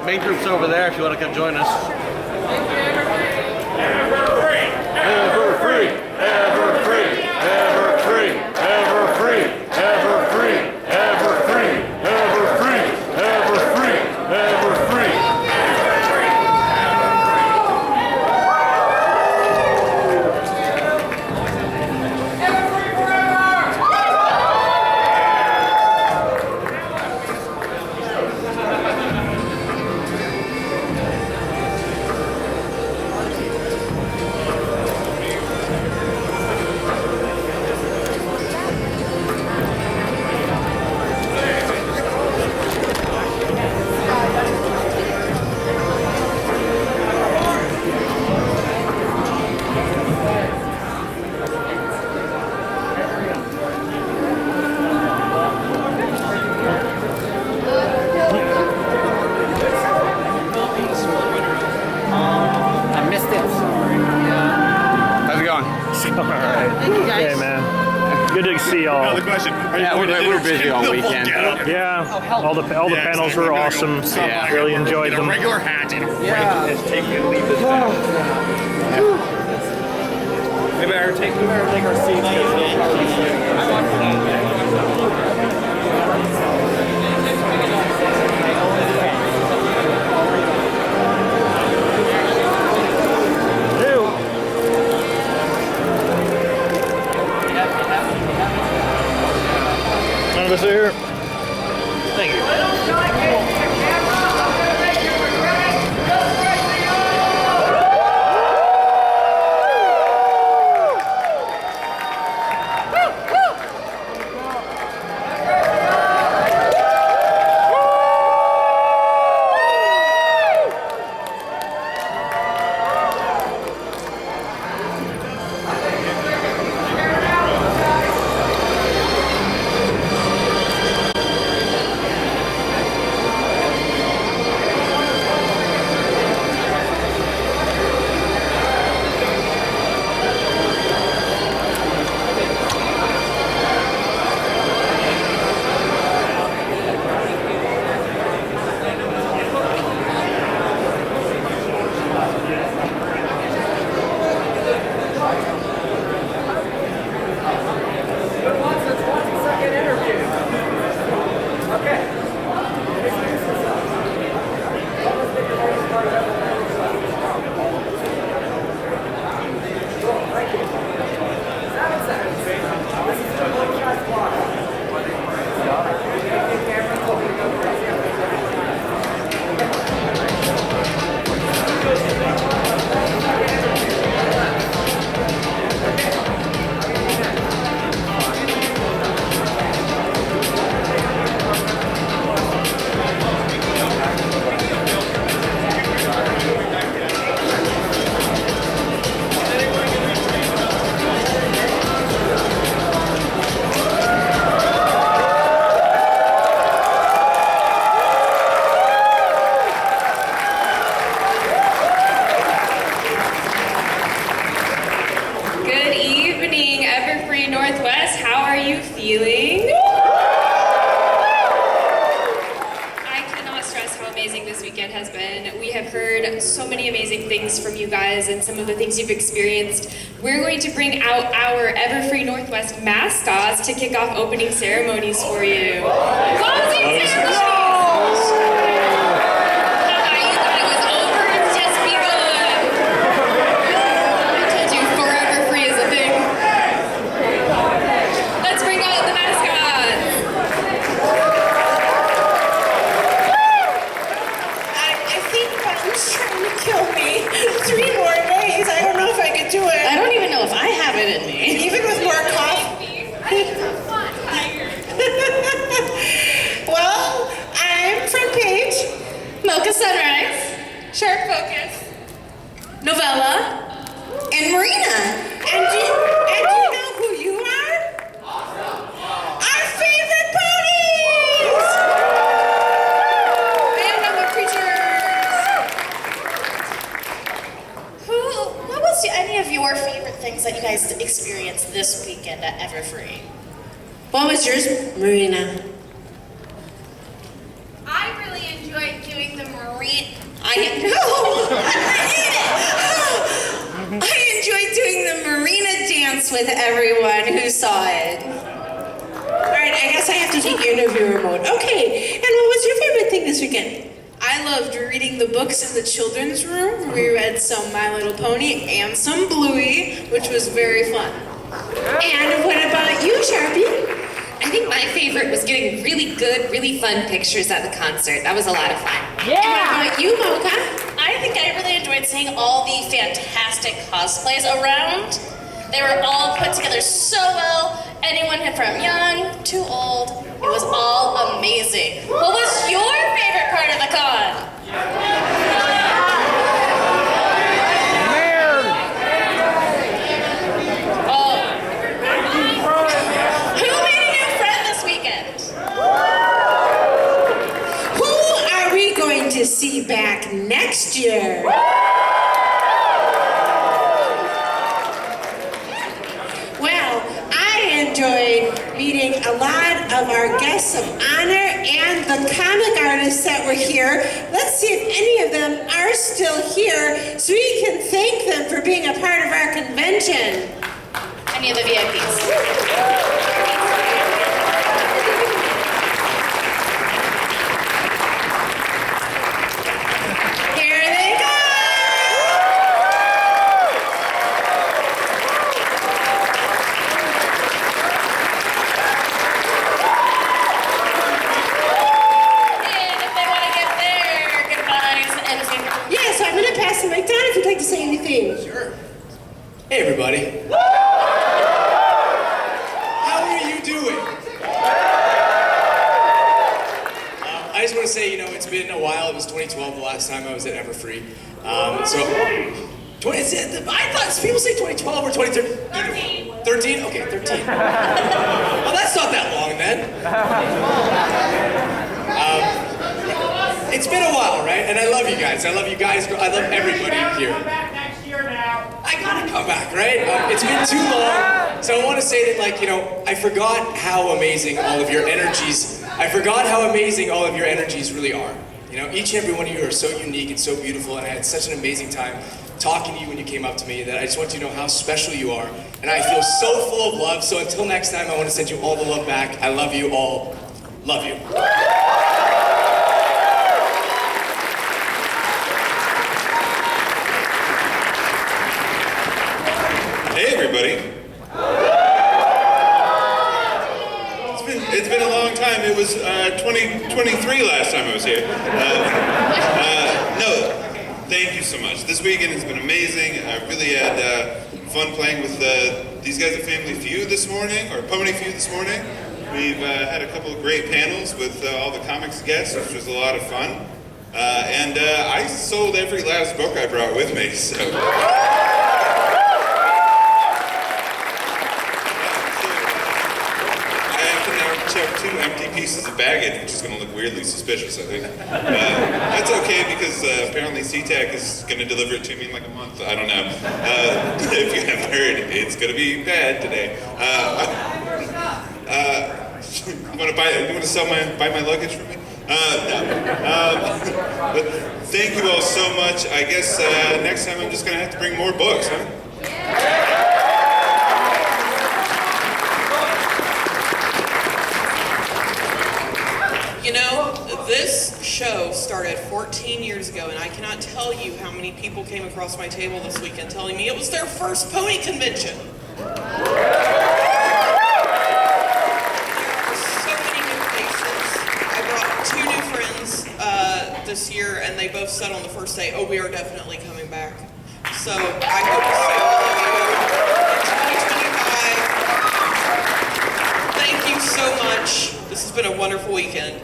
main group's over there if you want to come join us. Everfree! Everfree! Everfree! Everfree! Everfree! Everfree! Everfree! Everfree! Everfree! Everfree! Okay, man. Good to see y'all. Another question. Yeah, we're busy all weekend. Yeah, all the panels were awesome. Yeah. Really enjoyed them. Regular hat. Yeah. Take it, leave this back. We better take our seats. None of us are here. Thank you. So many amazing things from you guys and some of the things you've experienced. We're going to bring out our Everfree Northwest mascots to kick off opening ceremonies for you. Closing ceremonies! Sunrise, Shark Focus, Novella, and Marina. And do you know who you are? Our favorite ponies! And I'm a creatures. What was any of your favorite things that you guys experienced this weekend at Everfree? What was yours, Marina? I really enjoyed doing the marine I enjoyed doing the marina dance with everyone who saw it. Alright, I guess I have to take your interviewer mode. Okay, and what was your favorite thing this weekend? I loved reading the books in the children's room. We read some My Little Pony and some Bluey, which was very fun. And what about you, Sharpie? I think my favorite was getting really good, really fun pictures at the concert. That was a lot of fun. And what about you, Mocha? I think I really enjoyed seeing all the fantastic cosplays around. They were all put together so well. Anyone from young to old, it was all amazing. What was your favorite part of the con? Oh. Who made a new friend this weekend? Who are we going to see back next year? Well, I enjoyed meeting a lot of our guests of honor and the comic artists that were here. Let's see if any of them are still here so we can thank them for being a part of our convention. Any of the VIPs? Here they go! And if they want to get their goodbyes and say Yeah, so I'm going to pass the mic down if you'd like to say anything. Sure. Hey, everybody. How are you doing? I just want to say, it's been a while. It was 2012 the last time I was at Everfree. I thought people say 2012 or 2013. 13? Okay, 13. Well, that's not that long then. It's been a while, right? And I love you guys. I love you guys. I love everybody here. I gotta come back, right? It's been too long, so I want to say that, I forgot how amazing all of your energies. I forgot how amazing all of your energies really are. Each and every one of you are so unique and so beautiful, and I had such an amazing time talking to you when you came up to me that I just want you to know how special you are, and I feel so full of love. So until next time, I want to send you all the love back. I love you all. Love you. Hey everybody. It's been a long time. It was 2023 last time I was here. No, thank you so much. This weekend has been amazing. I really had fun playing with these guys at Family Feud this morning, or Pony Feud this morning. We've had a couple of great panels with all the comics guests, which was a lot of fun. And I sold every last book I brought with me, so. Check 2 empty pieces of baggage, which is going to look weirdly suspicious, I think. That's okay because apparently SeaTac is going to deliver it to me in like a month. I don't know. If you haven't heard, it's going to be bad today. You want to buy my luggage for me? No. But thank you all so much. I guess next time I'm just going to have to bring more books, huh? This show started 14 years ago, and I cannot tell you how many people came across my table this weekend telling me it was their first pony convention. There are so many new faces. I brought 2 new friends this year, and they both said on the first day, "Oh, we are definitely coming back." So I hope to see all of you in 2025. Thank you so much. This has been a wonderful weekend.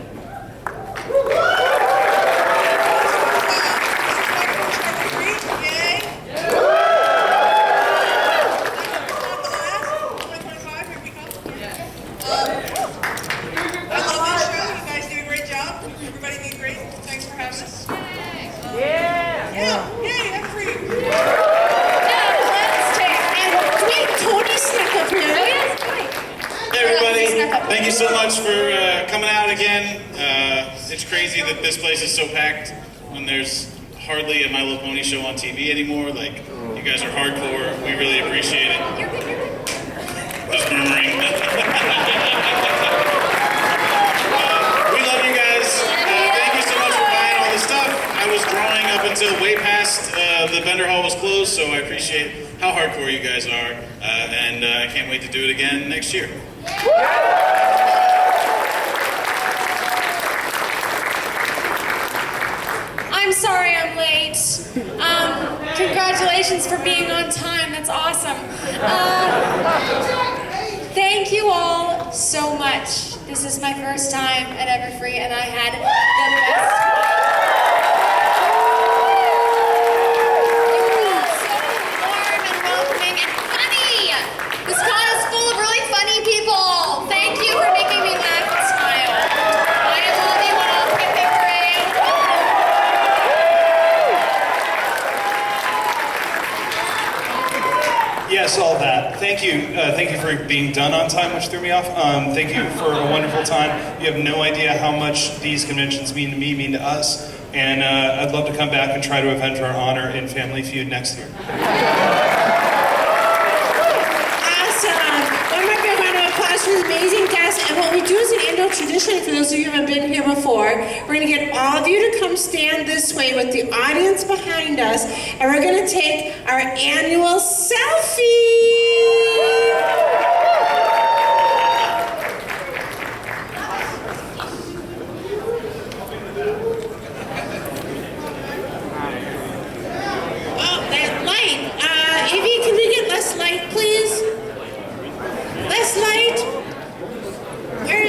Thank you so much for coming out again. It's crazy that this place is so packed when there's hardly a My Little Pony show on TV anymore. Like, you guys are hardcore. We really appreciate it. Just murmuring. We love you guys. Thank you so much for buying all the stuff. I was drawing up until way past the vendor hall was closed, so I appreciate how hardcore you guys are. And I can't wait to do it again next year. I'm sorry I'm late. Congratulations for being on time. That's awesome. Thank you all so much. This is my first time at Everfree, and I had the best time. You were all so warm and welcoming and funny. This con is full of really funny people. Thank you for making me laugh and smile. I love you all. Give me praise. Yes, all that. Thank you. Thank you for being done on time, which threw me off. Thank you for a wonderful time. You have no idea how much these conventions mean to me, mean to us. And I'd love to come back and try to avenge our honor in Family Feud next year. Awesome. One more big round of applause for the amazing guests. And what we do is an annual tradition for those of you who haven't been here before. We're going to get all of you to come stand this way with the audience behind us. And we're going to take our annual selfie. Oh, that light. Evie, can we get less light, please? Less light? Where?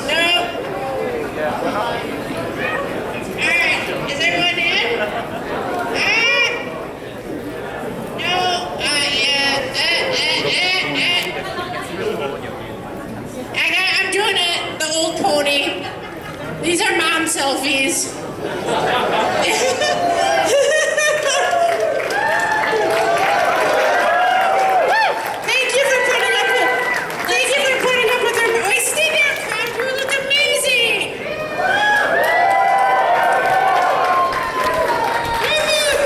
No. Alright, is everyone in? No. I'm doing it. The old pony. These are mom selfies. Thank you for putting up with our. Wait, stay there, crowd. You look amazing.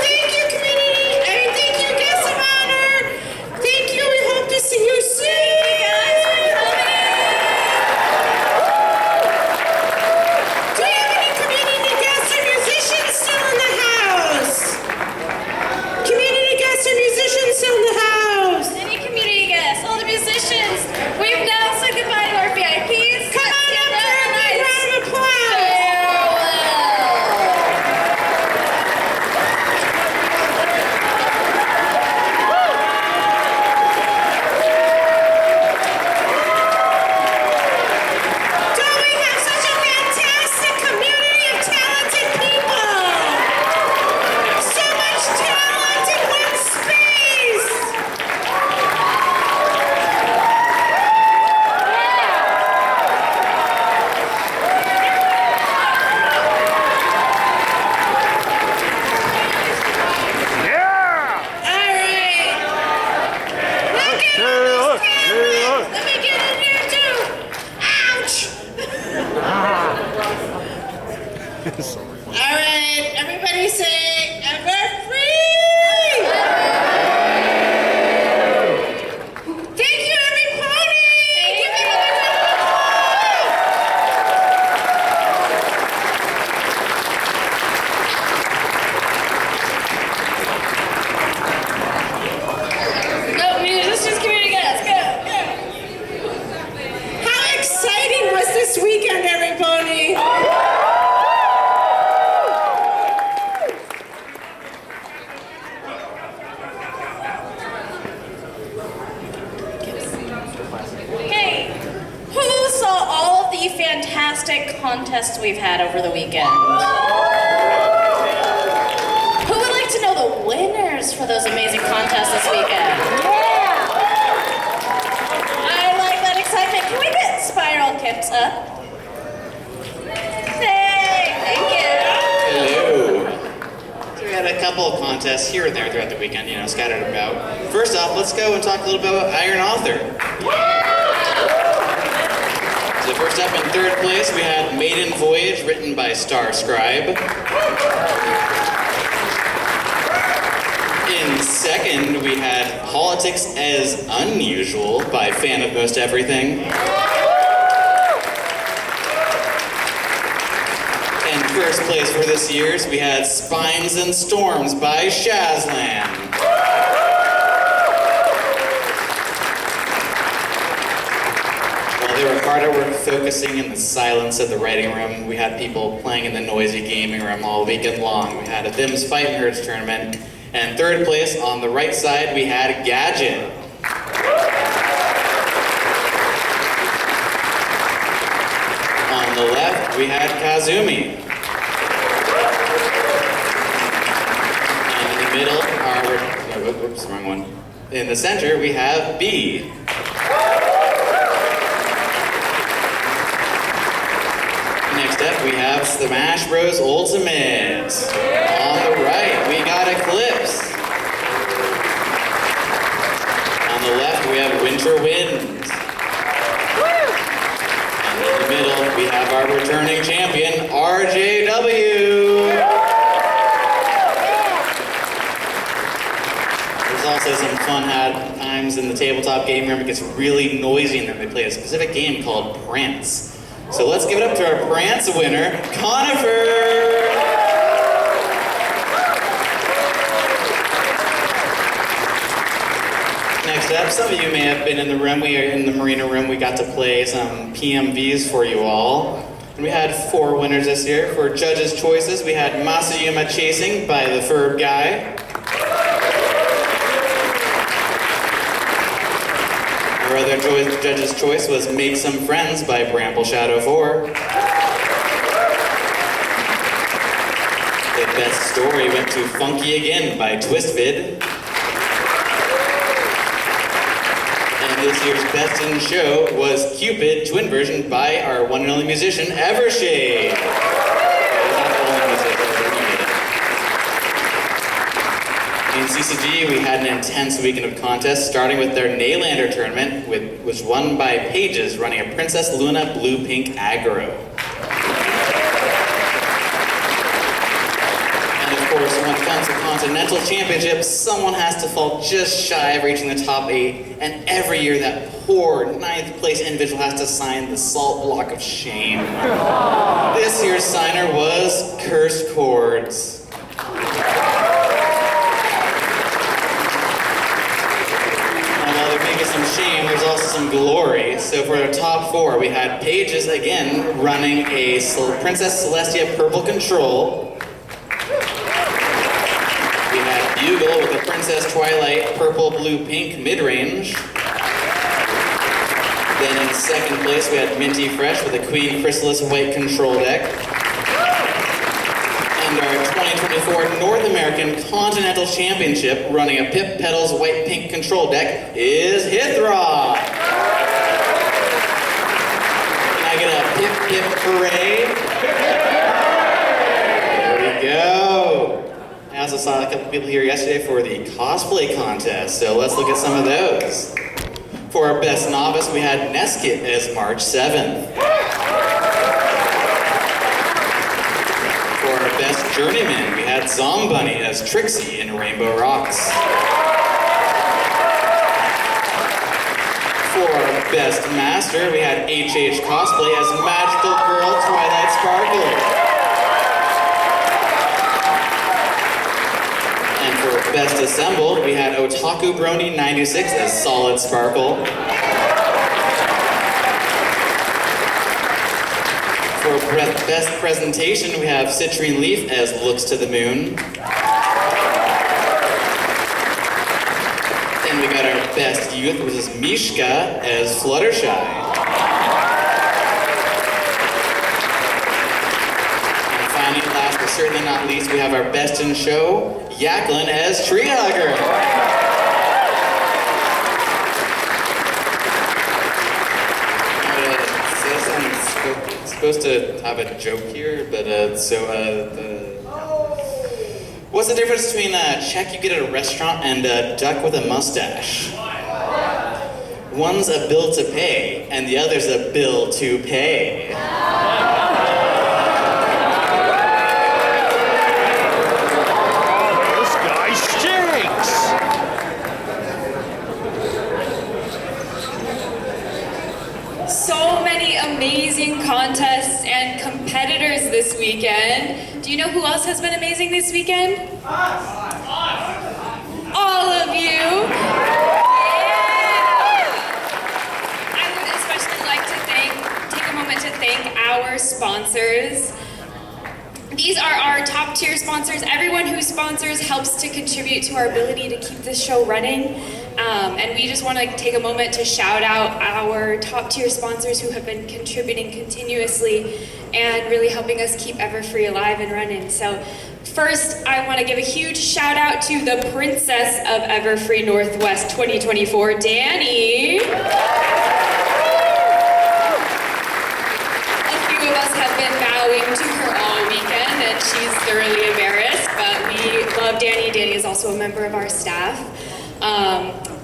Thank you, community. Thank you, guests of honor. Thank you. We hope to see you soon. Do we have any community guests or musicians still in the house? Community guests or musicians still in the house? Any community guests, all the musicians, we've now said goodbye to our VIPs. Come on up for a big round of applause. Don't we have such a fantastic community of talented people? So much talent in one space. Yeah! All right. Look at all those cameras. Let me get in here too. Ouch. All right, everybody say Everfree. Thank you, everybody. Give me another round of No, musicians, community guests, go. How exciting was this weekend, everybody? Hey, who saw all of the fantastic contests we've had over the weekend? Who would like to know the winners for those amazing contests this weekend? I like that excitement. Can we get Spiral Kips up? Hey, thank you. Hello. So we had a couple of contests here and there throughout the weekend, scattered about. First off, let's go and talk a little bit about Iron Author. It's a First up in third place, we had Maiden Voyage, written by Star Scribe. In second, we had Politics as Unusual by Fan of Most Everything. In first place for this year's, we had Spines and Storms by Shazlam. While they were hard at work focusing in the silence of the writing room, we had people playing in the noisy gaming room all weekend long. We had a Thim's Fighting Herds tournament. And third place, on the right side, we had Gadget. On the left, we had Kazumi. And in the middle, oops, wrong one. In the center, we have B. Next up, we have Smash Bros. Ultimate. On the right, we got Eclipse. On the left, we have Winter Wind. And in the middle, we have our returning champion, RJW. There's also some fun times in the tabletop game room. It gets really noisy and then they play a specific game called Prance. So let's give it up to our Prance winner, Conifer! Next up, some of you may have been in the room. We are in the Marina room. We got to play some PMVs for you all. And we had 4 winners this year. For judges' choices, we had Masayuma Chasing by the Ferb Guy. Our other judge's choice was Make Some Friends by Bramble Shadow 4. The best story went to Funky Again by Twistvid. And this year's best in show was Cupid, twin version by our one and only musician, Evershade. In CCG, we had an intense weekend of contests, starting with their Naylander tournament, which was won by Pages, running a Princess Luna blue-pink aggro. And of course, when it comes to Continental Championships, someone has to fall just shy of reaching the top 8, and every year that poor 9th place individual has to sign the salt block of shame. This year's signer was Cursed Chords. Some shame, there's also some glory. So for our top 4, we had Pages again running a Princess Celestia purple control. We had Bugle with a Princess Twilight purple, blue, pink mid-range. Then in second place we had Minty Fresh with a Queen Chrysalis white control deck. And our 2024 North American Continental Championship, running a Pip Petals white pink control deck, is Hithra. Can I get a pip pip hooray? There we go. I also saw a couple people here yesterday for the cosplay contest, so let's look at some of those. For our best novice, we had Neskit as March 7th. Best journeyman, we had Zombunny as Trixie in Rainbow Rocks. For best master, we had HH Cosplay as Magical Girl Twilight Sparkle. And for best assembled, we had Otaku Brony 96 as Solid Sparkle. For best presentation, we have Citrine Leaf as Looks to the Moon. And we got our best youth, which is Mishka as Fluttershy. And finally, last but certainly not least, we have our best in show, Yaklin as Tree Hugger. Supposed to have a joke here, but what's the difference between a check you get at a restaurant and a duck with a mustache? One's a bill to pay, and the other's a bill to pay. This guy stinks! So many amazing contests and competitors this weekend. Do you know who else has been amazing this weekend? All of you. I would especially like to take a moment to thank our sponsors. These are our top tier sponsors. Everyone who sponsors helps to contribute to our ability to keep this show running. And we just want to take a moment to shout out our top tier sponsors who have been contributing continuously and really helping us keep Everfree alive and running. So first, I want to give a huge shout out to the Princess of Everfree Northwest 2024, Danny. A few of us have been bowing to her all weekend and she's thoroughly embarrassed, but we love Danny. Danny is also a member of our staff.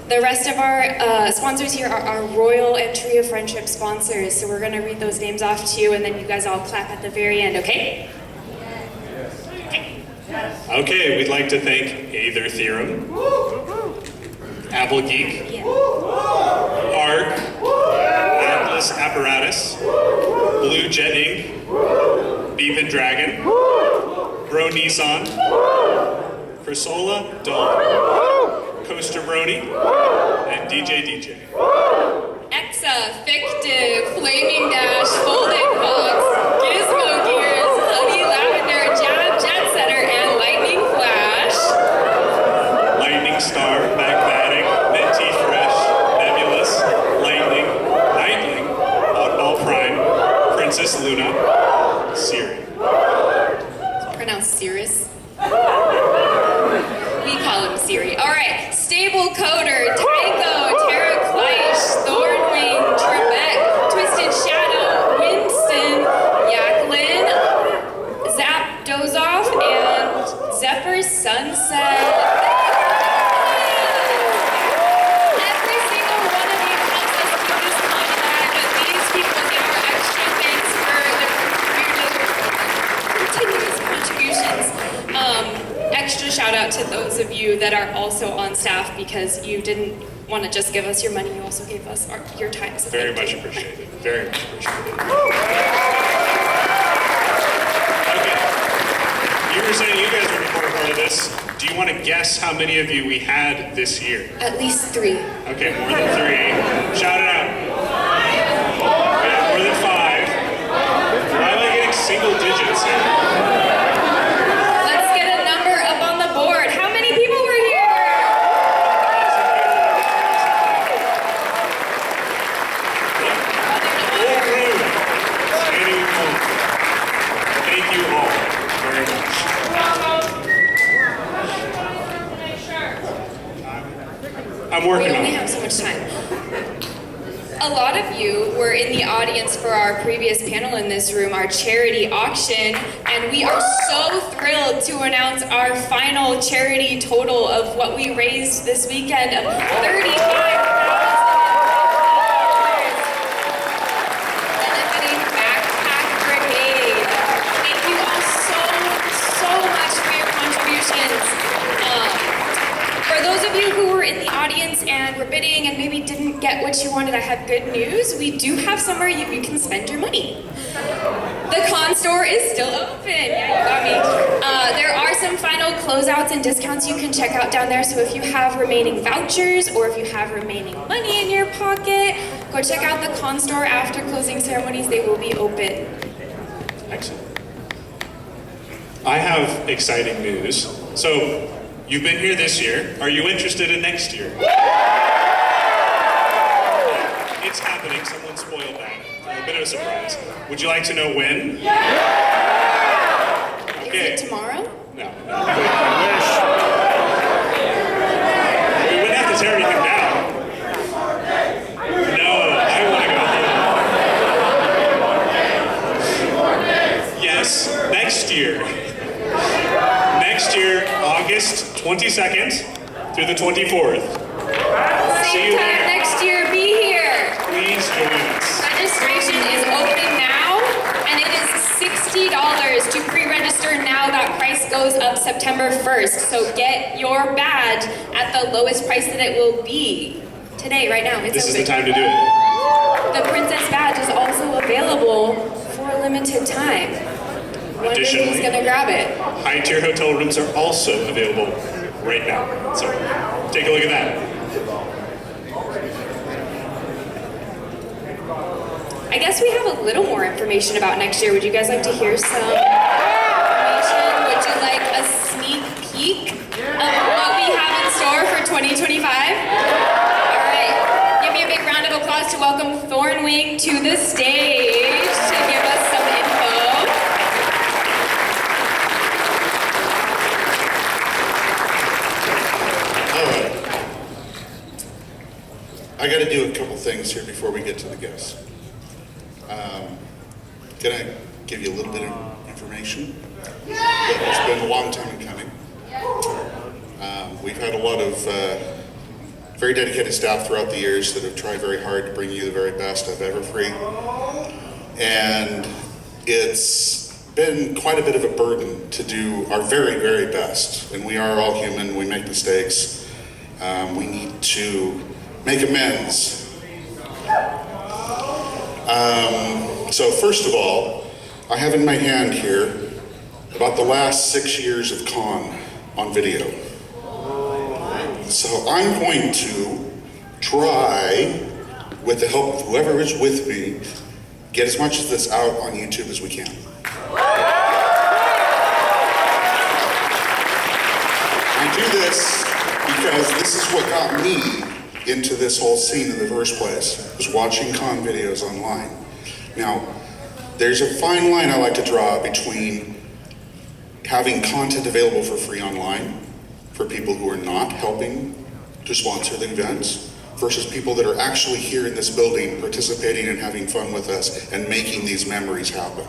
The rest of our sponsors here are our Royal and Tree of Friendship sponsors, so we're going to read those names off to you and then you guys all clap at the very end, okay? Okay, we'd like to thank Aether Theorem, Apple Geek, ARC, Atlas Apparatus, Blue Jet Inc., Beep and Dragon, Bro Nissan, Chrysola Dawn, Coaster Brony, and DJ. Exa, Fictive, Flaming Dash, Folding Fox, Gizmo Gears, Honey Lavender, Jab Jet Setter, and Lightning Flash. Lightning Star, Magmatic, Minty Fresh, Nebulous, Lightning, Nightling, Oddball Prime, Princess Luna, Siri. Pronounced Cirrus. We call him Siri. All right, Stable Coder, Tycho, Terra Kleisch, Thornwing, Trebek, Twisted Shadow, Winston, Yaklin, Zap Dozoff, and Zephyr Sunset. Every single one of you helps us keep this con alive, but these people get our extra thanks for their continuous contributions. Extra shout out to those of you that are also on staff because you didn't want to just give us your money, you also gave us your time. So Very much appreciated. Very much appreciated. Okay. You were saying you guys were before part of this. Do you want to guess how many of you we had this year? At least 3. Okay, more than 3. Shout it out. We have more than 5. Why am I getting single digits here? Let's get a number up on the board. How many people were here? Full room. Standing room. Thank you all very much. I'm We working on only it. have so much time. A lot of you were in the audience for our previous panel in this room, our charity auction, and we are so thrilled to announce our final charity total of what we raised this weekend of $35,000. Benefiting Backpack Brigade. Thank you all so much for your contributions. For those of you who were in the audience and were bidding and maybe didn't get what you wanted, I have good news. We do have somewhere you can spend your money. The con store is still open. Yeah, you got me. There are some final closeouts and discounts you can check out down there. So if you have remaining vouchers or if you have remaining money in your pocket, go check out the con store after closing ceremonies. They will be open. Excellent. I have exciting news. So, you've been here this year. Are you interested in next year? It's happening. Someone spoiled that. A bit of a surprise. Would you like to know when? Okay. Is it tomorrow? No. We wouldn't have to tear anything down. No, I want to go home. Yes, next year. Next year, August 22nd through the 24th. See Same you time there. next year. Be here. join us. Registration is open now, and it is $60 to pre-register now. That price goes up September 1st, so get your badge at the lowest price that it will be. Today, right now, it's This open. is the time to do it. The Princess Badge is also available for a limited time. Wonder who's Additionally, gonna grab it. high-tier hotel rooms are also available right now. So take a look at that. I guess we have a little more information about next year. Would you guys like to hear some information? Would you like a sneak peek of what we have in store for 2025? All right, give me a big round of applause to welcome Thornwing to the stage to give us some info. I got to do a couple things here before we get to the guests. Can I give you a little bit of information? It's been a long time in coming. We've had a lot of very dedicated staff throughout the years that have tried very hard to bring you the very best of Everfree. And it's been quite a bit of a burden to do our very, very best. And we are all human, we make mistakes. We need to make amends. So first of all, I have in my hand here about the last 6 years of con on video. So I'm going to try, with the help of whoever is with me, get as much of this out on YouTube as we can. I do this because this is what got me into this whole scene in the first place, was watching con videos online. Now, there's a fine line I like to draw between having content available for free online for people who are not helping to sponsor the events versus people that are actually here in this building participating and having fun with us and making these memories happen.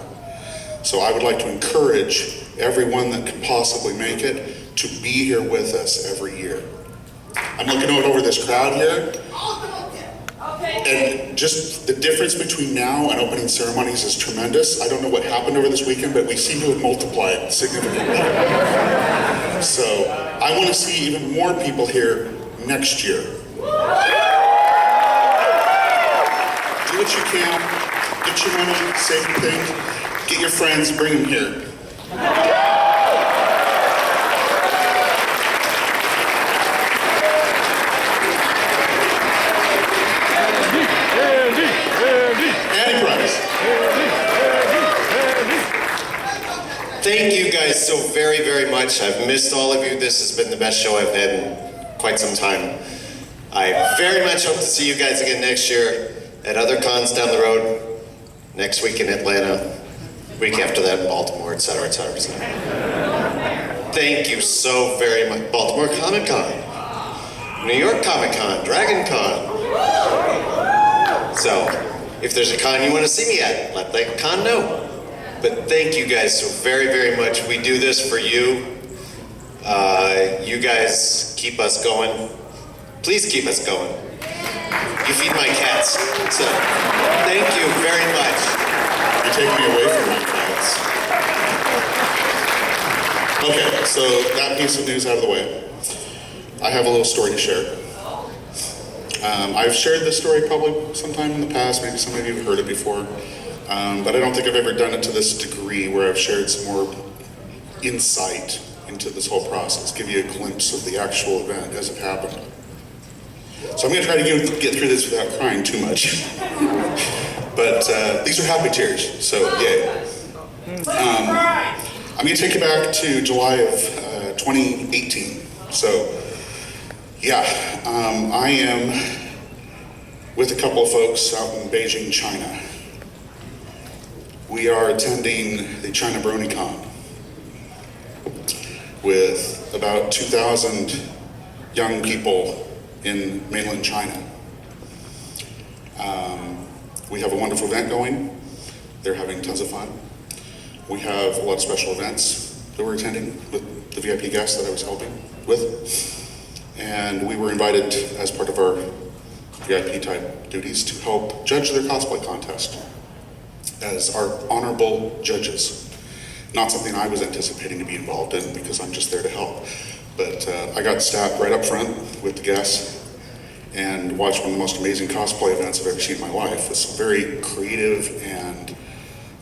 So I would like to encourage everyone that can possibly make it to be here with us every year. I'm looking out over this crowd here, and just the difference between now and opening ceremonies is tremendous. I don't know what happened over this weekend, but we seem to have multiplied significantly. So I want to see even more people here next year. Do what you can, get your money, save your things, get your friends, bring them here. Thank you guys so very, very much. I've missed all of you. This has been the best show I've had in quite some time. I very much hope to see you guys again next year at other cons down the road, next week in Atlanta, week after that in Baltimore, etc., etc., etc. Thank you so very much. Baltimore Comic Con, New York Comic Con, Dragon Con. So, if there's a con you want to see me at, let that con know. But thank you guys so very, very much. We do this for you. You guys keep us going. Please keep us going. You feed my cats. So, thank you very much. You take me away from my cats. Okay, so that piece of news out of the way. I have a little story to share. I've shared this story probably sometime in the past, maybe some of you have heard it before, but I don't think I've ever done it to this degree where I've shared some more insight into this whole process, give you a glimpse of the actual event as it happened. So I'm going to try to get through this without crying too much. But these are happy tears, so yay. I'm going to take you back to July of 2018. So yeah, I am with a couple of folks out in Beijing, China. We are attending the China BronyCon with about 2,000 young people in mainland China. We have a wonderful event going. They're having tons of fun. We have a lot of special events that we're attending with the VIP guests that I was helping with. And we were invited as part of our VIP type duties to help judge their cosplay contest as our honorable judges. Not something I was anticipating to be involved in because I'm just there to help. But I got sat right up front with the guests and watched one of the most amazing cosplay events I've ever seen in my life with some very creative and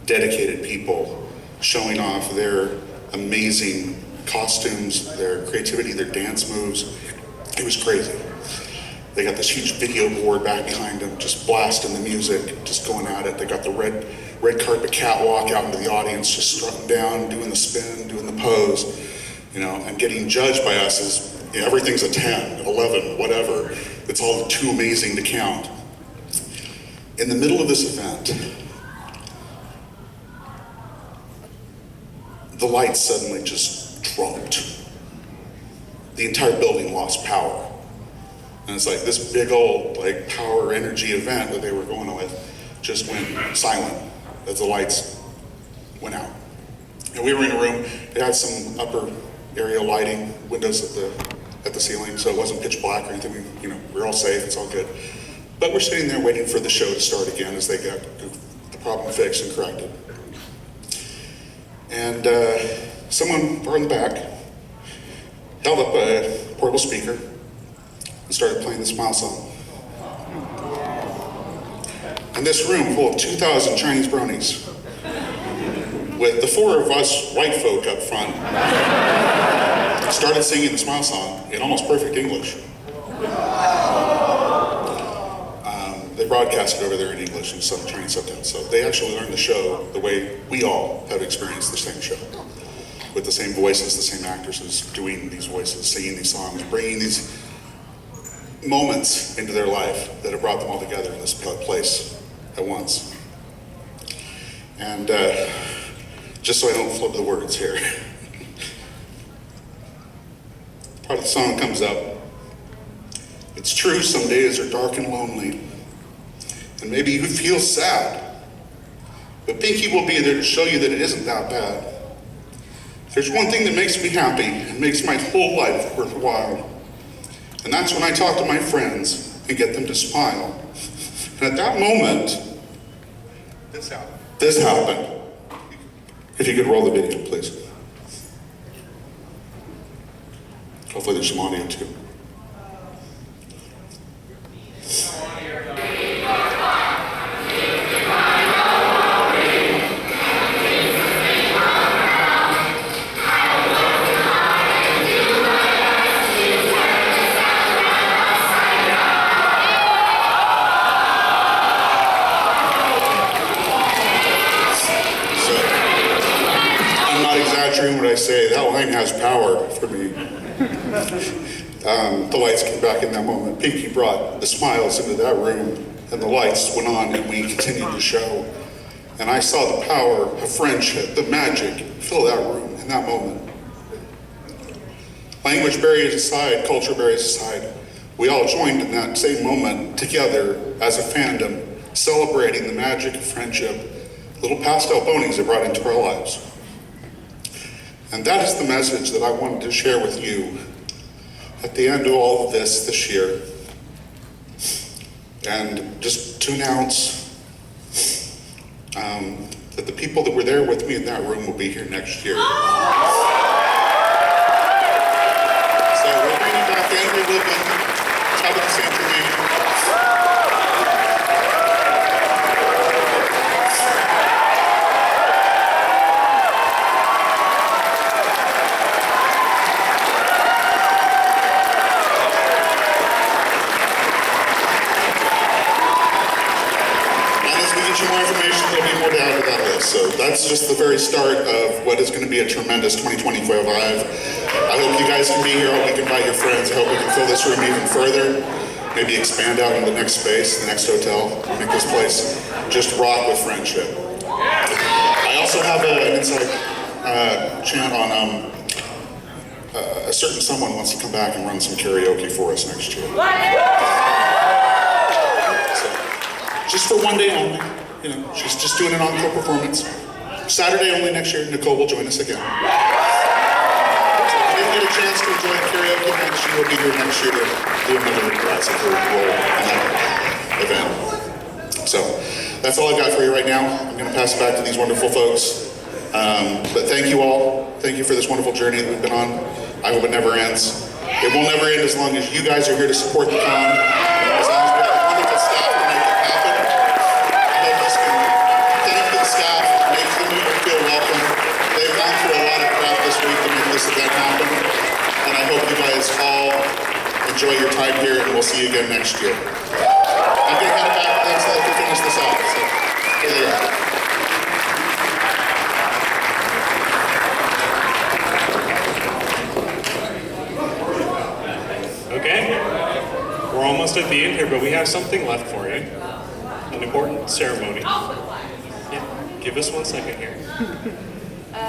dedicated people showing off their amazing costumes, their creativity, their dance moves. It was crazy. They got this huge video board back behind them, just blasting the music, just going at it. They got the red carpet catwalk out into the audience, just strutting down, doing the spin, doing the pose, you know, and getting judged by us as, you know, everything's a 10, 11, whatever. It's all too amazing to count. In the middle of this event, the lights suddenly just dropped. The entire building lost power. And it's like this big old like power energy event that they were going with just went silent as the lights went out. And we were in a room, it had some upper area lighting, windows at the ceiling, so it wasn't pitch black or anything. We're all safe, it's all good. But we're sitting there waiting for the show to start again as they got the problem fixed and corrected. And someone far in the back held up a portable speaker and started playing the Smile song. And this room full of 2,000 Chinese bronies, with the four of us white folk up front, started singing the Smile song in almost perfect English. They broadcast it over there in English and some Chinese subtitles, so they actually learned the show the way we all have experienced the same show, with the same voices, the same actresses doing these voices, singing these songs, bringing these moments into their life that have brought them all together in this place at once. And just so I don't flip the words here, part of the song comes up. It's true, some days are dark and lonely, and maybe you feel sad, but Pinky will be there to show you that it isn't that bad. There's one thing that makes me happy and makes my whole life worthwhile, and that's when I talk to my friends and get them to smile. And at that moment, this happened. If you could roll the video, please. Hopefully there's some audio too. What I say, that line has power for me. The lights came back in that moment. Pinky brought the smiles into that room, and the lights went on, and we continued the show. And I saw the power of friendship, the magic, fill that room in that moment. Language barriers aside, culture barriers aside, we all joined in that same moment together as a fandom, celebrating the magic of friendship, little pastel ponies it brought into our lives. And that is the message that I wanted to share with you at the end of all of this year. And just to announce that the people that were there with me in that room will be here next year. So we're bringing back Andrew Woodman, Tabitha Santorine. More information, there'll be more to add to that list. So that's just the very start of what is going to be a tremendous 2025 Live. I hope you guys can be here. I hope you can invite your friends. I hope we can fill this room even further. Maybe expand out into the next space, the next hotel, make this place just rock with friendship. I also have an inside chant on a certain someone wants to come back and run some karaoke for us next year. So, just for one day only. She's just doing an encore performance. Saturday only next year, Nicole will join us again. So if you didn't get a chance to enjoy karaoke night, she will be here next year to do another classic role. event. So that's all I've got for you right now. I'm going to pass it back to these wonderful folks. But thank you all. Thank you for this wonderful journey that we've been on. I hope it never ends. It will never end as long as you guys are here to support the con. As long as we have a wonderful staff to make it happen. I hope this can thank the staff, make them feel welcome. They've gone through a lot of crap this week to make this event happen. And I hope you guys all enjoy your time here, and we'll see you again next year. I'm going to head back. Thanks to finish this off. So, here they are. Okay, we're almost at the end here, but we have something left for you. An important ceremony. Yeah, give us 1 second here.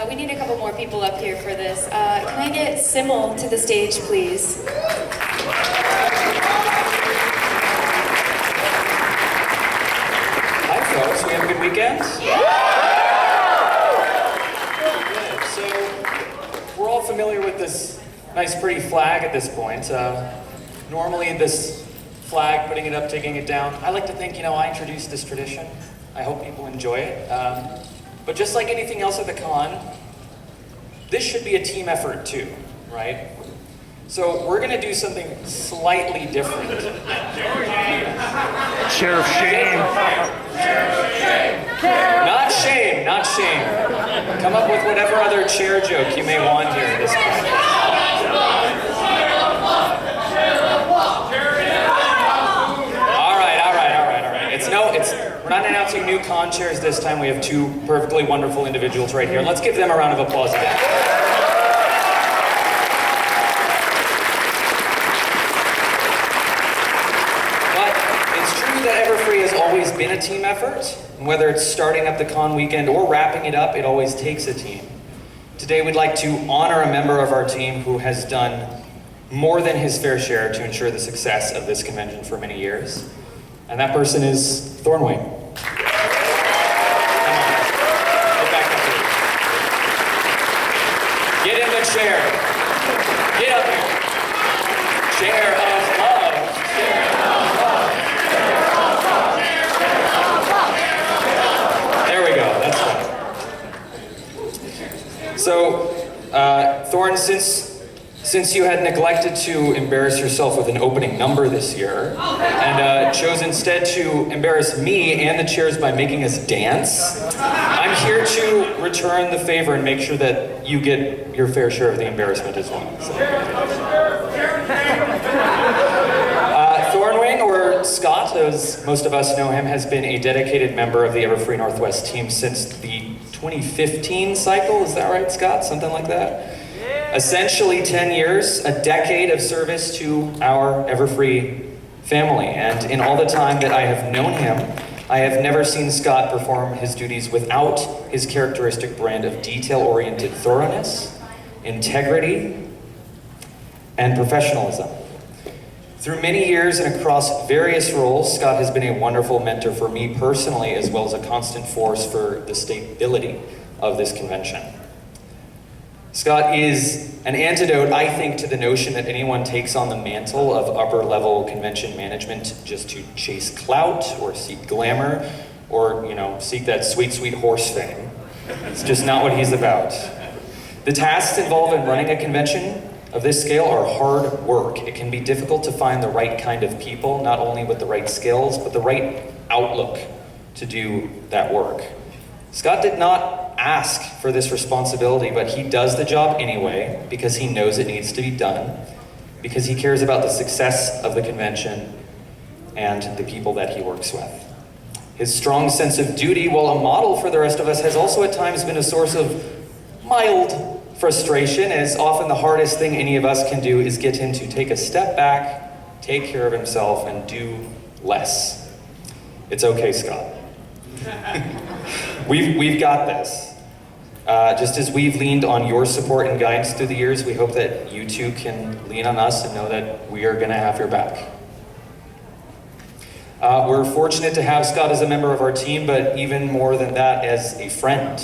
We need a couple more people up here for this. Can I get Simmel to the stage, please? Hi folks, we have a good weekend? Good. So, we're all familiar with this nice pretty flag at this point. Normally this flag, putting it up, taking it down, I like to think, I introduced this tradition. I hope people enjoy it. But just like anything else at the con, this should be a team effort too, right? So we're gonna do something slightly different. Chair of shame. Not shame, not shame. Come up with whatever other chair joke you may want here at this point. We're not announcing new con chairs this time. We have 2 perfectly wonderful individuals right here. Let's give them a round of applause again. But it's true that Everfree has always been a team effort. And whether it's starting up the con weekend or wrapping it up, it always takes a team. Today we'd like to honor a member of our team who has done more than his fair share to ensure the success of this convention for many years. And that person is Thornwing. Get in the chair. Get up here. Chair of love. Chair of love. There we go. That's fine. So, Thorn, since you had neglected to embarrass yourself with an opening number this year, and chose instead to embarrass me and the chairs by making us dance, I'm here to return the favor and make sure that you get your fair share of the embarrassment as well. So. Thornwing, or Scott, as most of us know him, has been a dedicated member of the Everfree Northwest team since the 2015 cycle. Is that right, Scott? Something like that? Essentially 10 years, a decade of service to our Everfree family. And in all the time that I have known him, I have never seen Scott perform his duties without his characteristic brand of detail-oriented thoroughness, integrity, and professionalism. Through many years and across various roles, Scott has been a wonderful mentor for me personally, as well as a constant force for the stability of this convention. Scott is an antidote, I think, to the notion that anyone takes on the mantle of upper-level convention management just to chase clout or seek glamour or, seek that sweet, sweet horse fame. It's just not what he's about. The tasks involved in running a convention of this scale are hard work. It can be difficult to find the right kind of people, not only with the right skills, but the right outlook to do that work. Scott did not ask for this responsibility, but he does the job anyway because he knows it needs to be done, because he cares about the success of the convention and the people that he works with. His strong sense of duty, while a model for the rest of us, has also at times been a source of mild frustration, as often the hardest thing any of us can do is get him to take a step back, take care of himself, and do less. It's okay, Scott. We've got this. Just as we've leaned on your support and guidance through the years, we hope that you too can lean on us and know that we are going to have your back. We're fortunate to have Scott as a member of our team, but even more than that, as a friend.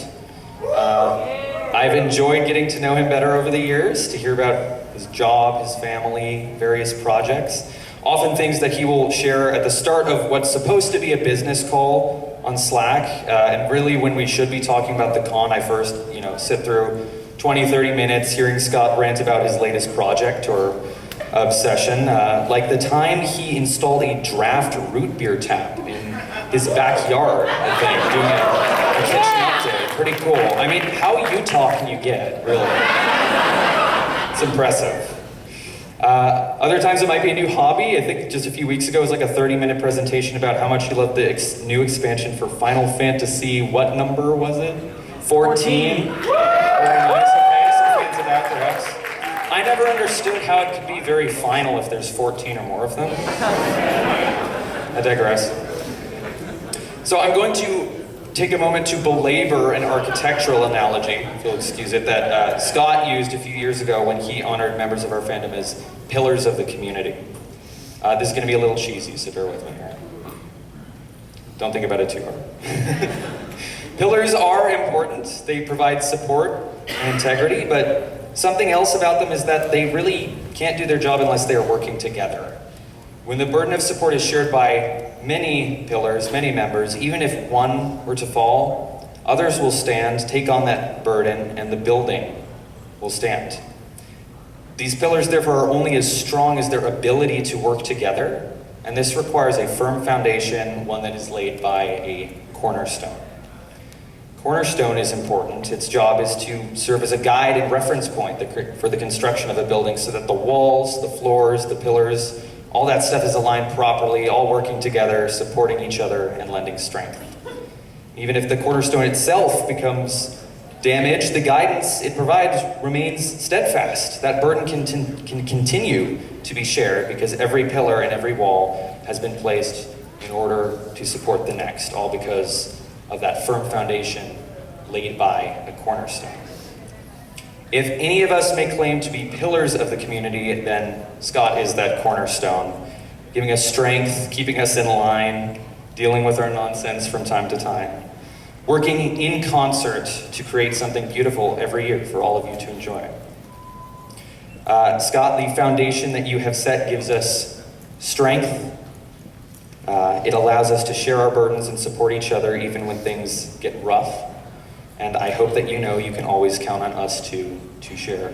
I've enjoyed getting to know him better over the years, to hear about his job, his family, various projects. Often things that he will share at the start of what's supposed to be a business call on Slack, and really when we should be talking about the con, I first, sit through 20, 30 minutes hearing Scott rant about his latest project or obsession, like the time he installed a draft root beer tap in his backyard, I think, doing a kitchen update. Pretty cool. I mean, how Utah can you get, really? It's impressive. Other times it might be a new hobby. I think just a few weeks ago it was like a 30-minute presentation about how much he loved the new expansion for Final Fantasy. What number was it? 14. Very nice. Okay, some fans of that perhaps. I never understood how it could be very final if there's 14 or more of them. I digress. So I'm going to take a moment to belabor an architectural analogy, if you'll excuse it, that Scott used a few years ago when he honored members of our fandom as pillars of the community. This is going to be a little cheesy, so bear with me here. Don't think about it too hard. Pillars are important. They provide support and integrity, but something else about them is that they really can't do their job unless they are working together. When the burden of support is shared by many pillars, many members, even if one were to fall, others will stand, take on that burden, and the building will stand. These pillars, therefore, are only as strong as their ability to work together, and this requires a firm foundation, one that is laid by a cornerstone. Cornerstone is important. Its job is to serve as a guide and reference point for the construction of a building so that the walls, the floors, the pillars, all that stuff is aligned properly, all working together, supporting each other, and lending strength. Even if the cornerstone itself becomes damaged, the guidance it provides remains steadfast. That burden can continue to be shared because every pillar and every wall has been placed in order to support the next, all because of that firm foundation laid by a cornerstone. If any of us may claim to be pillars of the community, then Scott is that cornerstone, giving us strength, keeping us in line, dealing with our nonsense from time to time, working in concert to create something beautiful every year for all of you to enjoy. Scott, the foundation that you have set gives us strength. It allows us to share our burdens and support each other even when things get rough. And I hope that you know you can always count on us to share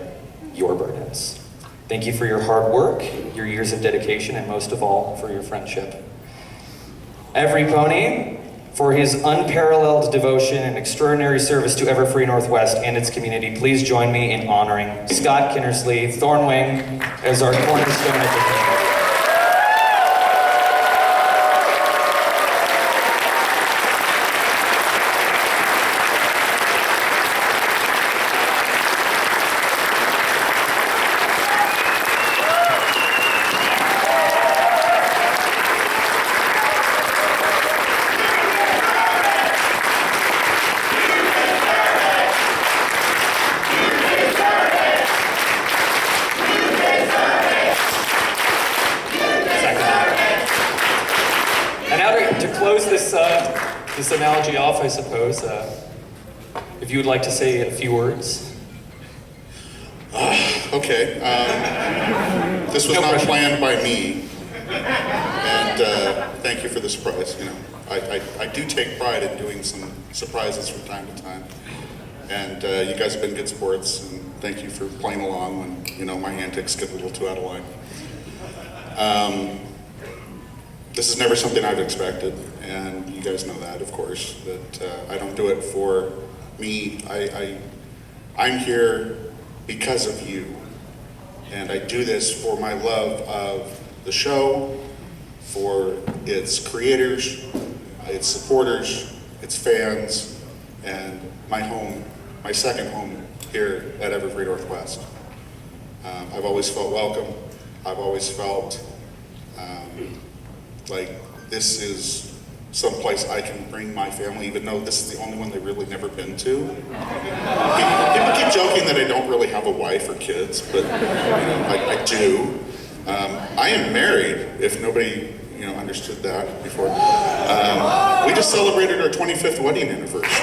your burdens. Thank you for your hard work, your years of dedication, and most of all, for your friendship. Every Pony, for his unparalleled devotion and extraordinary service to Everfree Northwest and its community, please join me in honoring Scott Kinnersley, Thornwing, as our cornerstone of the community. This analogy off, I suppose, if you would like to say a few words. Okay. This was not planned by me, and thank you for the surprise. I do take pride in doing some surprises from time to time, and you guys have been good sports, and thank you for playing along when my antics get a little too out of line. This is never something I've expected, and you guys know that, of course, that I don't do it for me. I'm here because of you, and I do this for my love of the show, for its creators, its supporters, its fans, and my home, my second home here at Everfree Northwest. I've always felt welcome. I've always felt like this is someplace I can bring my family, even though this is the only one they've really never been to. People keep joking that I don't really have a wife or kids, but I do. I am married, if nobody understood that before. We just celebrated our 25th wedding anniversary. I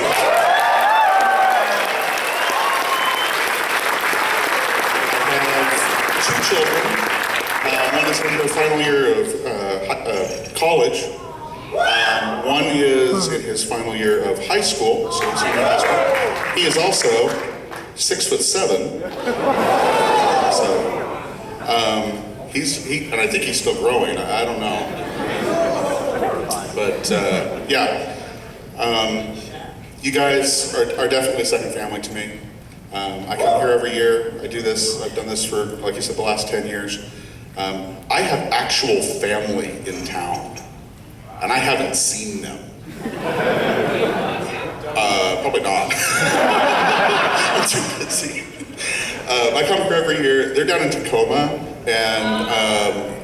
have 2 children. One is in their final final year of college. One is in his final year of high school, so he's in high school. He is also 6'7". So and I think he's still growing. I don't know, but yeah. You guys are definitely second family to me. I come here every year. I do this. I've done this for, like you said, the last 10 years. I have actual family in town, and I haven't seen them. Probably not. I'm too busy. I come here every year. They're down in Tacoma, and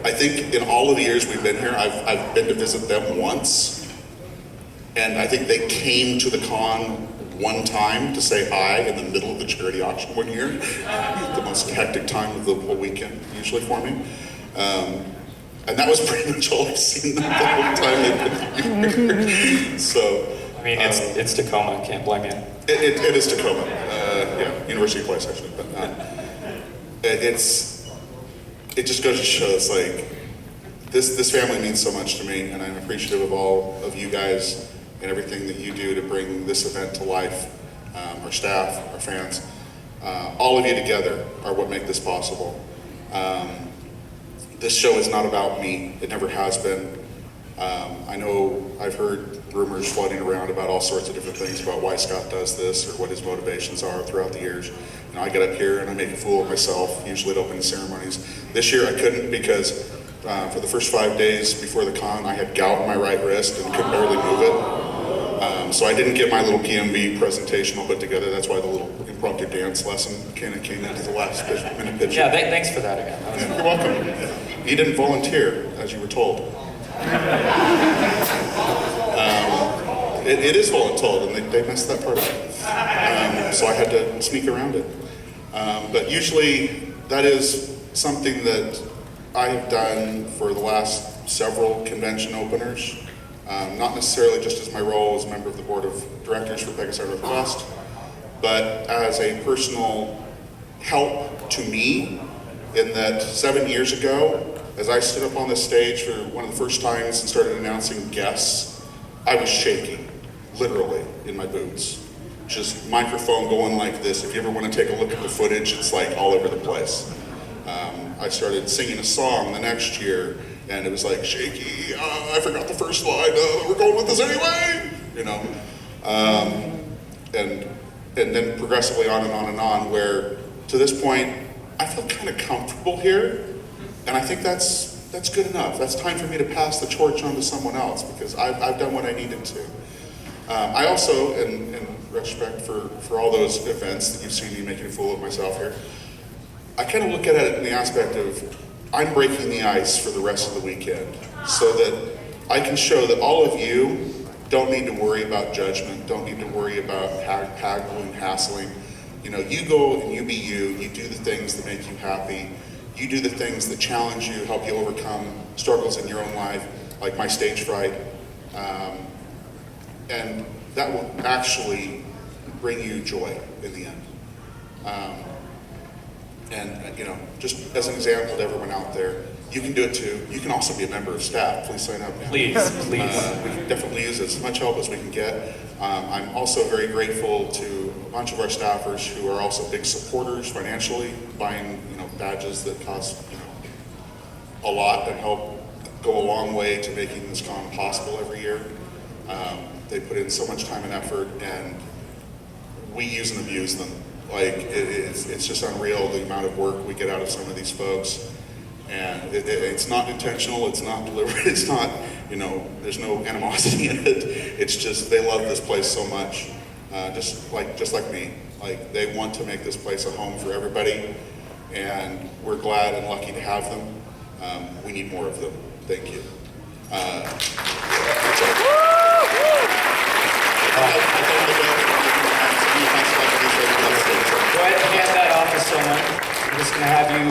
I think in all of the years we've been here, I've been to visit them once. And I think they came to the con one time to say hi in the middle of the charity auction one year. The most hectic time of the whole weekend, usually for me. And that was pretty much all I've seen them the whole time they've been here. So, I mean, it's Tacoma, can't blame you. It is Tacoma, yeah, University Place actually. But it just goes to show it's like, this family means so much to me, and I'm appreciative of all of you guys and everything that you do to bring this event to life. Our staff, our fans, all of you together are what make this possible. This show is not about me. It never has been. I know I've heard rumors floating around about all sorts of different things about why Scott does this or what his motivations are throughout the years. You know, I get up here and I make a fool of myself, usually at opening ceremonies. This year I couldn't because for the first 5 days before the con, I had gout in my right wrist and could barely move it. So I didn't get my little PMV presentation all put together. That's why the little impromptu dance lesson came into the last minute pitch. Yeah, thanks for that again. Yeah, you're welcome. You didn't volunteer, as you were told. It is voluntold, and they messed that part up. So I had to sneak around it. But usually that is something that I have done for the last several convention openers. Not necessarily just as my role as a member of the board of directors for Pegasus Northwest, but as a personal help to me in that 7 years ago, as I stood up on this stage for one of the first times and started announcing guests, I was shaking, literally, in my boots. Just microphone going like this. If you ever want to take a look at the footage, it's like all over the place. I started singing a song the next year, and it was like shaky. I forgot the first line. We're going with this anyway, you know. And then progressively on and on and on. Where to this point, I feel kind of comfortable here, and I think that's good enough. That's time for me to pass the torch on to someone else because I've done what I needed to. I also, in respect for all those events that you've seen me making a fool of myself here, I kind of look at it in the aspect of I'm breaking the ice for the rest of the weekend so that I can show that all of you don't need to worry about judgment, don't need to worry about haggling, hassling. You know, you go and you be you do the things that make you happy, you do the things that challenge you, help you overcome struggles in your own life, like my stage fright. And that will actually bring you joy in the end. And you know, just as an example to everyone out there, you can do it too. You can also be a member of staff. Please sign up. Please. We can definitely use as much help as we can get. I'm also very grateful to a bunch of our staffers who are also big supporters financially, buying badges that cost a lot and help go a long way to making this con possible every year. They put in so much time and effort, and we use and abuse them. Like, it's just unreal the amount of work we get out of some of these folks. And it's not intentional, it's not deliberate, it's not, there's no animosity in it. It's just, they love this place so much, just like me. Like, they want to make this place a home for everybody, and we're glad and lucky to have them. We need more of them. Thank you. Go ahead and hand that off to someone. I'm just going to have you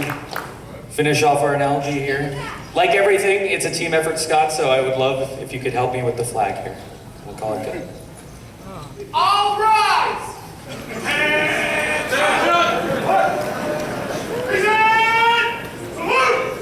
finish off our analogy here. Like everything, it's a team effort, Scott, so I would love if you could help me with the flag here. We'll call it good. All rise! Hands up! Present! Salute!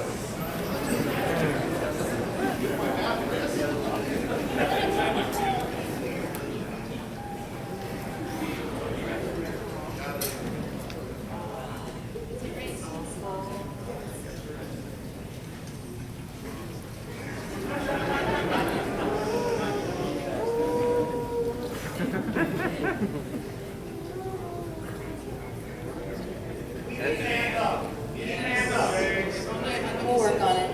We'll work on it.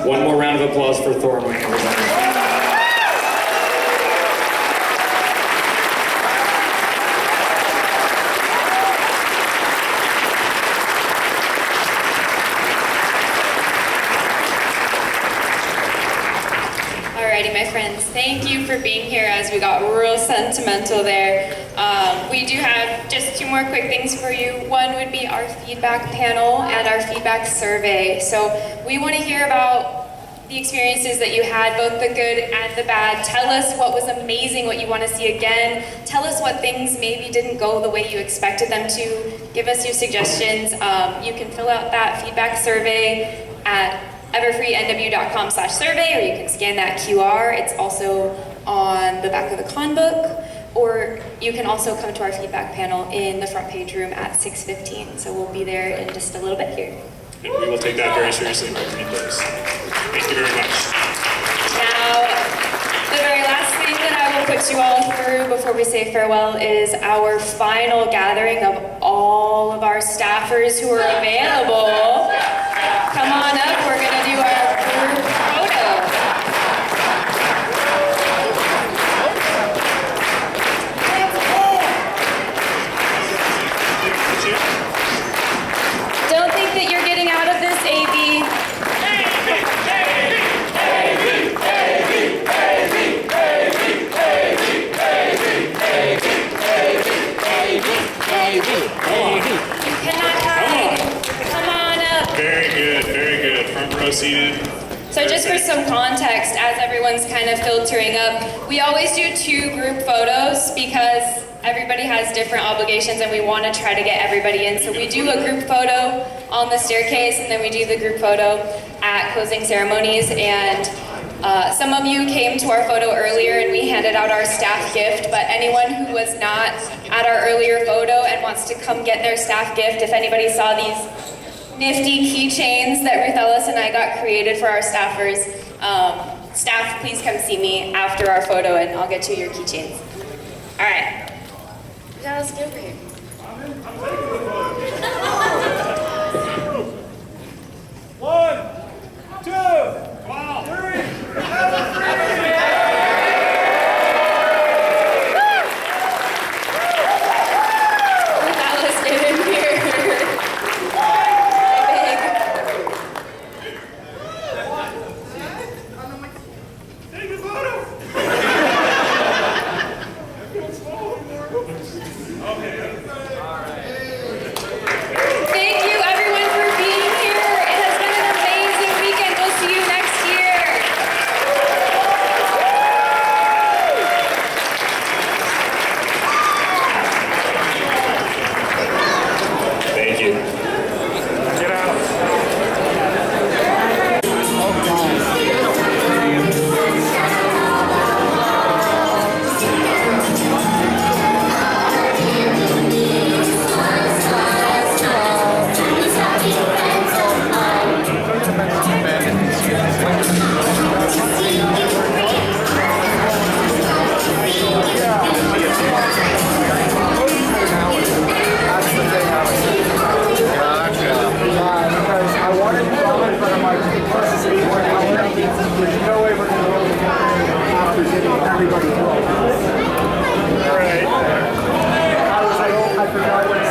One more round of applause for Thornton, everybody. Alrighty, my friends, thank you for being here as we got real sentimental there. We do have just two more quick things for you. One would be our feedback panel and our feedback survey. So we want to hear about the experiences that you had, both the good and the bad. Tell us what was amazing, what you want to see again. Tell us what things maybe didn't go the way you expected them to. Give us your suggestions. You can fill out that feedback survey at everfreenw.com/survey, or you can scan that QR. It's also on the back of the con book, or you can also come to our feedback panel in the front page room at 6:15. So we'll be there in just a little bit here. And we will take that very seriously when we read those. Thank you very much. Now, the very last thing that I will put you all through before we say farewell is our final gathering of all of our staffers who are available. Come on up, we're gonna do our group photo. Don't think that you're getting out of this, AB. You cannot hide. Come on up. Very good, very good. Front row seated. So just for some context, as everyone's kind of filtering up, we always do 2 group photos because everybody has different obligations and we want to try to get everybody in. So we do a group photo on the staircase and then we do the group photo at closing ceremonies. And some of you came to our photo earlier and we handed out our staff gift, but anyone who was not at our earlier photo and wants to come get their staff gift, if anybody saw these nifty keychains that Ruth Ellis and I got created for our staffers, staff, please come see me after our photo and I'll get you your keychains. All right. Now let's get over here. One, two, three. Alice, get in here. Take a photo. Thank you everyone for being here. It has been an amazing weekend. We'll see you next year. Thank you. Get out. I was like, oh, I forgot.